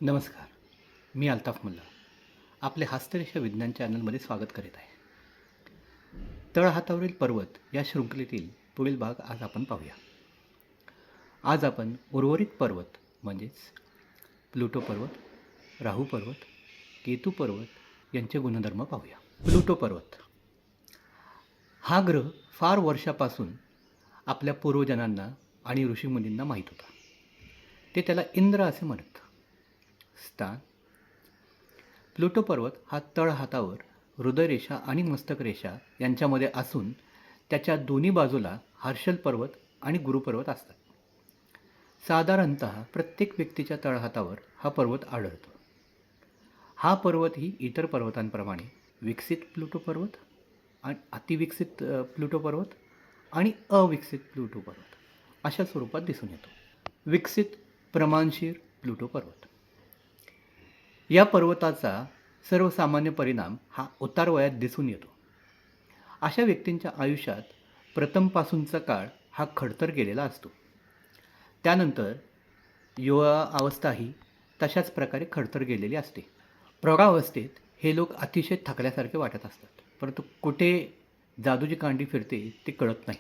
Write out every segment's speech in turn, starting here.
नमस्कार. मी अल्ताफ मुल्ला. आपले हस्तरेषा विज्ञान चॅनलमध्ये स्वागत करीत आहे. तळहातावरील पर्वत या शृंखलेतील पुढील भाग आज आपण पाहूया. आज आपण उर्वरित पर्वत म्हणजेच प्लुटो पर्वत, राहू पर्वत, केतू पर्वत यांचे गुणधर्म पाहूया. प्लुटो पर्वत हा ग्रह फार वर्षापासून आपल्या पूर्वजांना आणि ऋषीमुनींना माहीत होता. ते त्याला इंद्र असे म्हणत. स्थान प्लुटो पर्वत हा तळहातावर हृदयरेषा आणि मस्तकरेषा यांच्यामध्ये असून त्याच्या दोन्ही बाजूला हर्षल पर्वत आणि गुरुपर्वत असतात. साधारणत प्रत्येक व्यक्तीच्या तळहातावर हा पर्वत आढळतो. हा पर्वत ही इतर पर्वतांप्रमाणे विकसित प्लुटो पर्वत आणि अतिविकसित प्लुटो पर्वत आणि अविकसित प्लुटो पर्वत अशा स्वरूपात दिसून येतो. विकसित प्रमाणशीर प्लुटो पर्वत या पर्वताचा सर्वसामान्य परिणाम हा उतार वयात दिसून येतो. अशा व्यक्तींच्या आयुष्यात प्रथमपासूनचा काळ हा खडतर गेलेला असतो. त्यानंतर युवा अवस्थाही तशाच प्रकारे खडतर गेलेली असते. प्रौढावस्थेत हे लोक अतिशय थकल्यासारखे वाटत असतात, परंतु कुठे जादूची कांडी फिरते ते कळत नाही.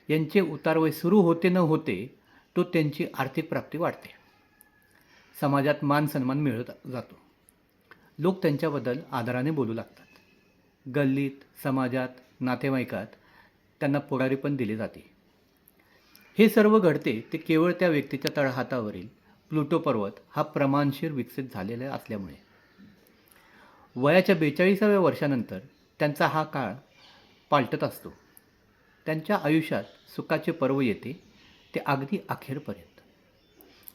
यांचे उतारवय सुरू होते न होते तो त्यांची आर्थिक प्राप्ती वाढते. समाजात मान सन्मान मिळत जातो. लोक त्यांच्याबद्दल आदराने बोलू लागतात. गल्लीत, समाजात, नातेवाईकात त्यांना पुढारी पण दिले जाते. हे सर्व घडते ते केवळ त्या व्यक्तीच्या तळहातावरील प्लुटो पर्वत हा प्रमाणशीर विकसित झालेला असल्यामुळे. वयाच्या 42व्या वर्षानंतर त्यांचा हा काळ पालटत असतो. त्यांच्या आयुष्यात सुखाचे पर्व येते ते अगदी अखेरपर्यंत.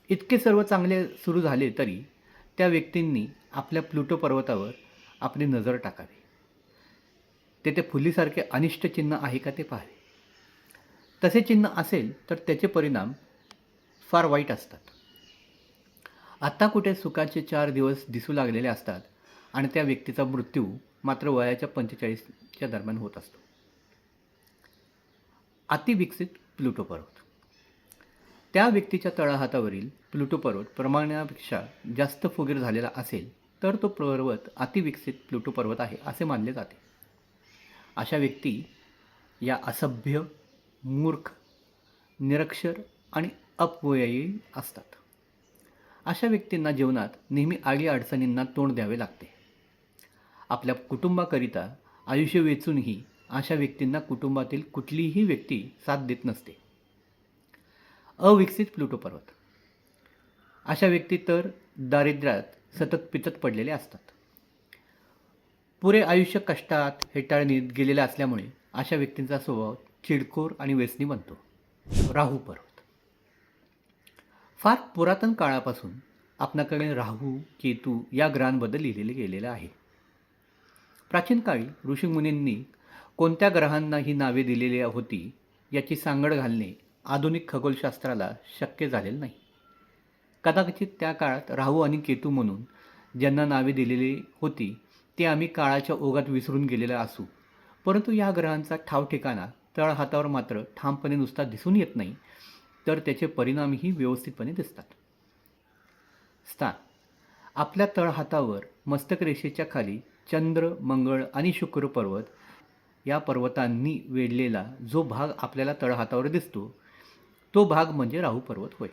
इतके सर्व चांगले सुरू झाले तरी त्या व्यक्तींनी आपल्या प्लुटो पर्वतावर आपली नजर टाकावी. तेथे फुलीसारखे अनिष्ट चिन्ह आहे का ते पाहावे. तसे चिन्ह असेल तर त्याचे परिणाम फार वाईट असतात. आत्ता कुठे सुखाचे 4 दिवस दिसू लागलेले असतात आणि त्या व्यक्तीचा मृत्यू मात्र वयाच्या 45च्या दरम्यान होत असतो. अतिविकसित प्लुटो पर्वत त्या व्यक्तीच्या तळहातावरील प्लुटो पर्वत प्रमाणापेक्षा जास्त फुगीर झालेला असेल तर तो पर्वत अतिविकसित प्लुटो पर्वत आहे असे मानले जाते. अशा व्यक्ती या असभ्य, मूर्ख, निरक्षर आणि अपव्ययी असतात. अशा व्यक्तींना जीवनात नेहमी आडी अडचणींना तोंड द्यावे लागते. आपल्या कुटुंबाकरिता आयुष्य वेचूनही अशा व्यक्तींना कुटुंबातील कुठलीही व्यक्ती साथ देत नसते. अविकसित प्लुटो पर्वत अशा व्यक्ती तर दारिद्र्यात सतत पिचत पडलेले असतात. पुरे आयुष्य कष्टात, हेटाळणीत गेलेले असल्यामुळे अशा व्यक्तींचा स्वभाव चिडखोर आणि व्यसनी बनतो. राहू पर्वत फार पुरातन काळापासून आपणाकडे राहू, केतू या ग्रहांबद्दल लिहिलेले गेलेले आहे. प्राचीन काळी ऋषीमुनींनी कोणत्या ग्रहांना ही नावे दिलेली होती याची सांगड घालणे आधुनिक खगोलशास्त्राला शक्य झालेलं नाही. कदाचित त्या काळात राहू आणि केतू म्हणून ज्यांना नावे दिलेली होती ते आम्ही काळाच्या ओघात विसरून गेलेले असू, परंतु या ग्रहांचा ठावठिकाणा तळहातावर मात्र ठामपणे नुसता दिसून येत नाही, तर त्याचे परिणामही व्यवस्थितपणे दिसतात. स्थान आपल्या तळहातावर मस्तकरेषेच्या खाली चंद्र, मंगळ आणि शुक्र पर्वत या पर्वतांनी वेढलेला जो भाग आपल्याला तळहातावर दिसतो तो भाग म्हणजे राहू पर्वत होय.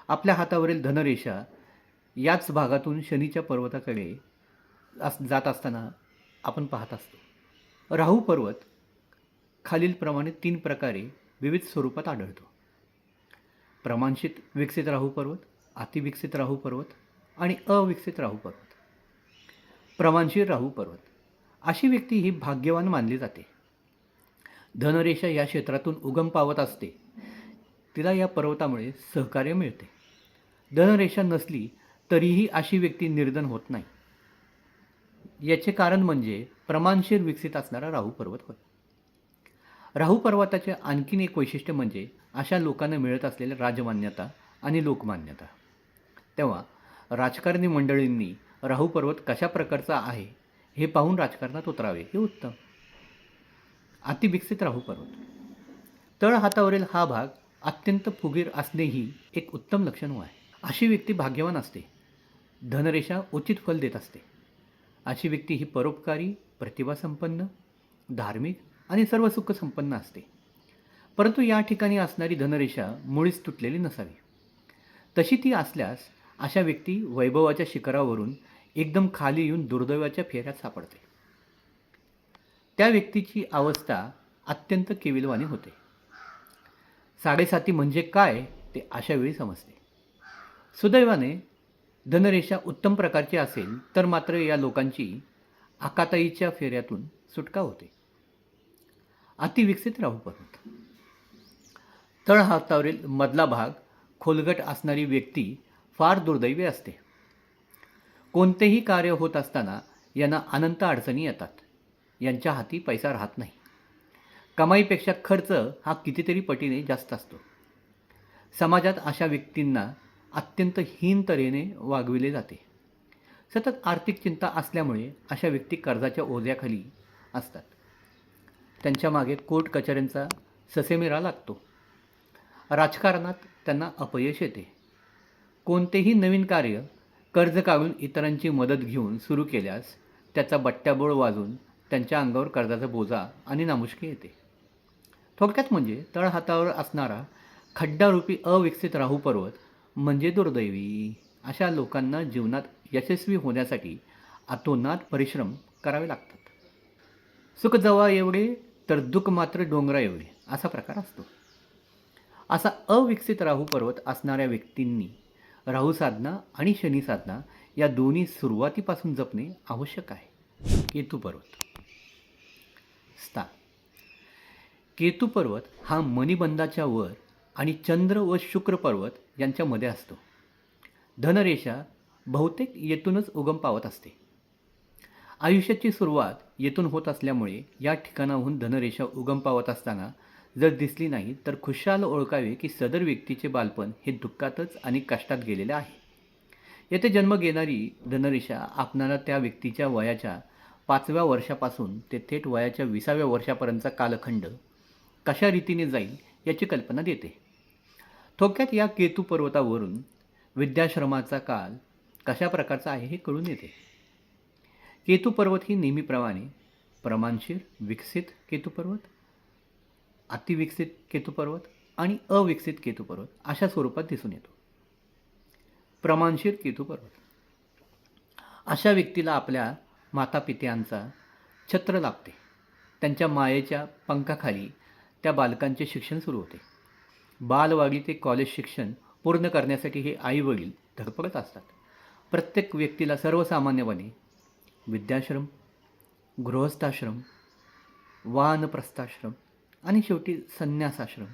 आपल्या हातावरील धनरेषा याच भागातून शनीच्या पर्वताकडे जात असताना आपण पाहत असतो. राहू पर्वत खालीलप्रमाणे 3 प्रकारे विविध स्वरूपात आढळतो. प्रमाणशीर विकसित राहू पर्वत, अतिविकसित राहू पर्वत आणि अविकसित राहू पर्वत. प्रमाणशीर राहू पर्वत अशी व्यक्ती ही भाग्यवान मानली जाते. धनरेषा या क्षेत्रातून उगम पावत असते. तिला या पर्वतामुळे सहकार्य मिळते. धनरेषा नसली तरीही अशी व्यक्ती निर्धन होत नाही. याचे कारण म्हणजे प्रमाणशीर विकसित असणारा राहू पर्वत होय. राहू पर्वताचे आणखीन एक वैशिष्ट्य म्हणजे अशा लोकांना मिळत असलेल्या राजमान्यता आणि लोकमान्यता. तेव्हा राजकारणी मंडळींनी राहू पर्वत कशा प्रकारचा आहे हे पाहून राजकारणात उतरावे हे उत्तम. अतिविकसित राहू पर्वत तळहातावरील हा भाग अत्यंत फुगीर असणेही एक उत्तम लक्षण आहे. अशी व्यक्ती भाग्यवान असते. धनरेषा उचित फल देत असते. अशी व्यक्ती ही परोपकारी, प्रतिभासंपन्न, धार्मिक आणि सर्व सुखसंपन्न असते. परंतु या ठिकाणी असणारी धनरेषा मुळीच तुटलेली नसावी. तशी ती असल्यास अशा व्यक्ती वैभवाच्या शिखरावरून एकदम खाली येऊन दुर्दैवाच्या फेऱ्यात सापडते. त्या व्यक्तीची अवस्था अत्यंत केविलवाणी होते. साडेसाती म्हणजे काय ते अशा वेळी समजते. सुदैवाने धनरेषा उत्तम प्रकारची असेल तर मात्र या लोकांची आकाताईच्या फेऱ्यातून सुटका होते. अतिविकसित राहू पर्वत. तळहातावरील मधला भाग खोलगट असणारी व्यक्ती फार दुर्दैवी असते. कोणतेही कार्य होत असताना यांना अनंत अडचणी येतात. यांच्या हाती पैसा राहत नाही. कमाईपेक्षा खर्च हा कितीतरी पटीने जास्त असतो. समाजात अशा व्यक्तींना अत्यंत हीन तऱ्हेने वागविले जाते. सतत आर्थिक चिंता असल्यामुळे अशा व्यक्ती कर्जाच्या ओझ्याखाली असतात. त्यांच्या मागे कोर्ट कचऱ्यांचा ससेमिरा लागतो. राजकारणात त्यांना अपयश येते. कोणतेही नवीन कार्य कर्ज काढून इतरांची मदत घेऊन सुरू केल्यास त्याचा बट्ट्याबोळ वाजून त्यांच्या अंगावर कर्जाचा बोजा आणि नामुष्की येते. थोडक्यात म्हणजे तळहातावर असणारा खड्डारूपी अविकसित राहू पर्वत म्हणजे दुर्दैवी. अशा लोकांना जीवनात यशस्वी होण्यासाठी अतोनात परिश्रम करावे लागतात. सुख जवळ एवढे तर दुःख मात्र डोंगरा एवढे असा प्रकार असतो. असा अविकसित राहू पर्वत असणाऱ्या व्यक्तींनी राहू साधना आणि शनी साधना या दोन्ही सुरुवातीपासून जपणे आवश्यक आहे. केतू पर्वत. स्थान. केतू पर्वत हा मणिबंधाच्या वर आणि चंद्र व शुक्र पर्वत यांच्यामध्ये असतो. धनरेषा बहुतेक येथूनच उगम पावत असते. आयुष्याची सुरुवात येथून होत असल्यामुळे या ठिकाणाहून धनरेषा उगम पावत असताना जर दिसली नाही तर खुशाल ओळखावे की सदर व्यक्तीचे बालपण हे दुःखातच आणि कष्टात गेलेले आहे. येथे जन्म घेणारी धनरेषा आपणाला त्या व्यक्तीच्या वयाच्या 5व्या वर्षापासून ते थेट वयाच्या 20व्या वर्षापर्यंतचा कालखंड कशा रीतीने जाईल याची कल्पना देते. थोडक्यात या केतू पर्वतावरून विद्याश्रमाचा काल कशा प्रकारचा आहे हे कळून येते. केतू पर्वत ही नेहमीप्रमाणे प्रमाणशीर विकसित केतू पर्वत, अतिविकसित केतू पर्वत आणि अविकसित केतू पर्वत अशा स्वरूपात दिसून येतो. प्रमाणशीर केतू पर्वत. अशा व्यक्तीला आपल्या मातापित्यांचा छत्र लाभते. त्यांच्या मायेच्या पंखाखाली त्या बालकांचे शिक्षण सुरू होते. बालवाडी ते कॉलेज शिक्षण पूर्ण करण्यासाठी हे आई वडील धडपडत असतात. प्रत्येक व्यक्तीला सर्वसामान्यपणे विद्याश्रम, गृहस्थाश्रम, वानप्रस्थाश्रम आणि शेवटी संन्यासाश्रम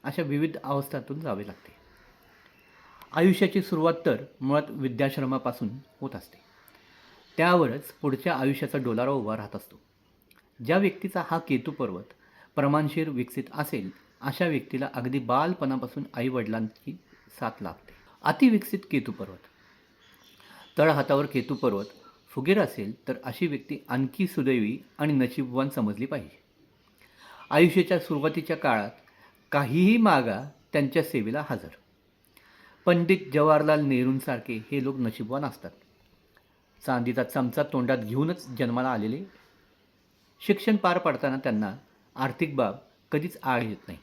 अशा विविध अवस्थांतून जावे लागते. आयुष्याची सुरुवात तर मुळात विद्याश्रमापासून होत असते. त्यावरच पुढच्या आयुष्याचा डोलारा उभा राहत असतो. ज्या व्यक्तीचा हा केतू पर्वत प्रमाणशीर विकसित असेल अशा व्यक्तीला अगदी बालपणापासून आईवडिलांची साथ लाभते. अतिविकसित केतू पर्वत. तळहातावर केतू पर्वत फुगीर असेल तर अशी व्यक्ती आणखी सुदैवी आणि नशीबवान समजली पाहिजे. आयुष्याच्या सुरुवातीच्या काळात काहीही मागा त्यांच्या सेवेला हजर. पंडित जवाहरलाल नेहरूंसारखे हे लोक नशीबवान असतात. चांदीचा चमचा तोंडात घेऊनच जन्माला आलेले. शिक्षण पार पाडताना त्यांना आर्थिक बाब कधीच आड येत नाही.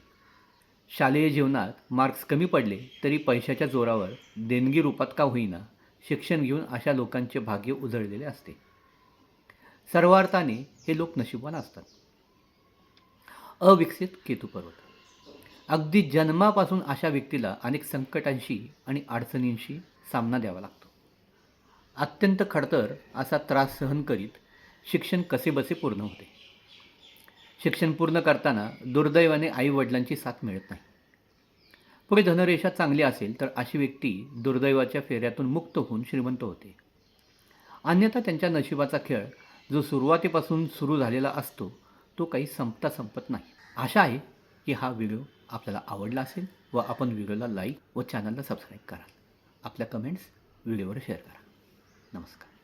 शालेय जीवनात मार्क्स कमी पडले तरी पैशाच्या जोरावर देणगी रूपात का होईना शिक्षण घेऊन अशा लोकांचे भाग्य उजळलेले असते. सर्वार्थाने हे लोक नशीबवान असतात. अविकसित केतू पर्वत. अगदी जन्मापासून अशा व्यक्तीला अनेक संकटांशी आणि अडचणींशी सामना द्यावा लागतो. अत्यंत खडतर असा त्रास सहन करीत शिक्षण कसेबसे पूर्ण होते. शिक्षण पूर्ण करताना दुर्दैवाने आईवडिलांची साथ मिळत नाही. पुढे धनरेषा चांगली असेल तर अशी व्यक्ती दुर्दैवाच्या फेऱ्यातून मुक्त होऊन श्रीमंत होते. अन्यथा त्यांच्या नशिबाचा खेळ जो सुरुवातीपासून सुरू झालेला असतो तो काही संपत नाही. आशा आहे की हा व्हिडिओ आपल्याला आवडला असेल व आपण व्हिडिओला लाईक व चॅनलला सबस्क्राईब कराल. आपल्या कमेंट्स व्हिडिओवर शेअर करा. नमस्कार.